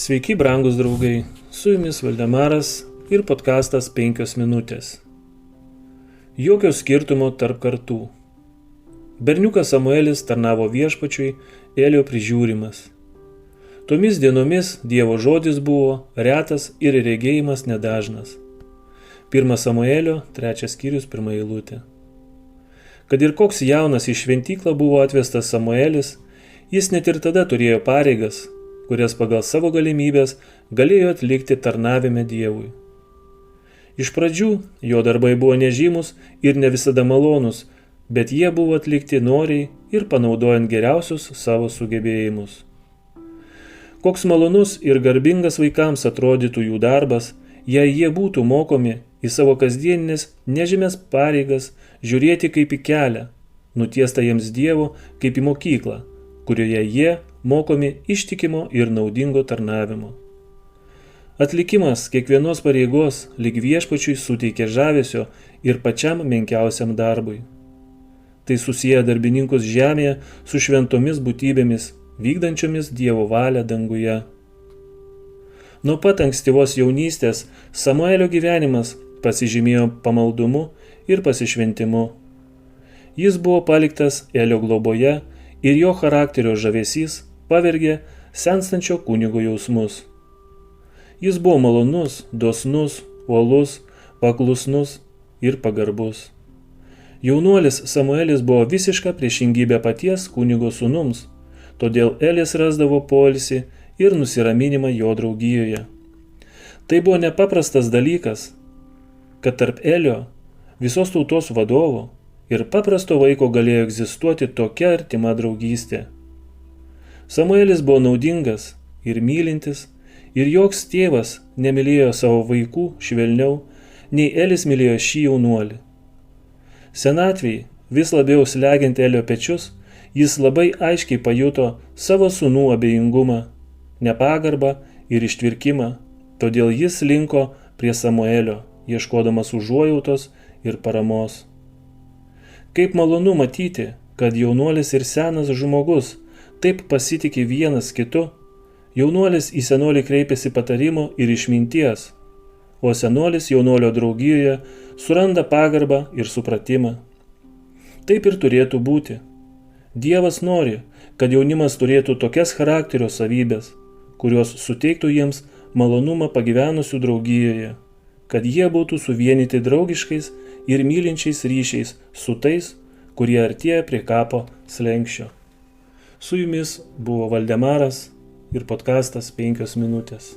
Sveiki, brangus draugai, su jumis Valdemaras ir podkastas 5 minutės. Jokio skirtumo tarp kartų. Berniukas Samuelis tarnavo viešpačiui, Elio prižiūrimas. Tomis dienomis Dievo žodis buvo retas ir regėjimas nedažnas. 1 Samuelio, 3 skyrius, 1 eilutė. Kad ir koks jaunas į šventyklą buvo atvestas Samuelis, jis net ir tada turėjo pareigas, kurias pagal savo galimybės galėjo atlikti tarnavime Dievui. Iš pradžių jo darbai buvo nežymus ir ne visada malonus, bet jie buvo atlikti noriai ir panaudojant geriausius savo sugebėjimus. Koks malonus ir garbingas vaikams atrodytų jų darbas, jei jie būtų mokomi į savo kasdieninės nežymės pareigas žiūrėti kaip į kelią, nutiestą jiems Dievo kaip į mokyklą, kurioje jie mokomi ištikimo ir naudingo tarnavimo. Atlikimas kiekvienos pareigos lyg viešpačiui suteikia žavesio ir pačiam menkiausiam darbui. Tai susiję darbininkus žemėje su šventomis būtybėmis, vykdančiomis Dievo valią danguje. Nuo pat ankstyvos jaunystės Samuelio gyvenimas pasižymėjo pamaldumu ir pasišventimu. Jis buvo paliktas Elio globoje ir jo charakterio žavesys pavergė senstančio kunigo jausmus. Jis buvo malonus, dosnus, uolus, paklusnus ir pagarbus. Jaunuolis Samuelis buvo visiška priešingybė paties kunigo sūnums, todėl Elis rasdavo poilsį ir nusiraminimą jo draugijoje. Tai buvo nepaprastas dalykas, kad tarp Elio, visos tautos vadovo, ir paprasto vaiko galėjo egzistuoti tokia artima draugystė. Samuelis buvo naudingas ir mylintis, ir joks tėvas nemylėjo savo vaikų švelniau, nei Elis mylėjo šį jaunuolį. Senatvėj, vis labiau slegiant Elio pečius, jis labai aiškiai pajuto savo sūnų abejingumą, nepagarbą ir ištvirkimą, todėl jis linko prie Samuelio, ieškodamas užuojautos ir paramos. Kaip malonu matyti, kad jaunuolis ir senas žmogus taip pasitikė vienas kitu. Jaunuolis į senolį kreipėsi patarimo ir išminties, o senolis jaunolio draugijoje suranda pagarbą ir supratimą. Taip ir turėtų būti. Dievas nori, kad jaunimas turėtų tokias charakterio savybės, kurios suteiktų jiems malonumą pagyvenusių draugijoje, kad jie būtų suvienyti draugiškais ir mylinčiais ryšiais su tais, kurie artėja prie kapo slenksčio. Su jumis buvo Valdemaras ir podkastas 5 minutės.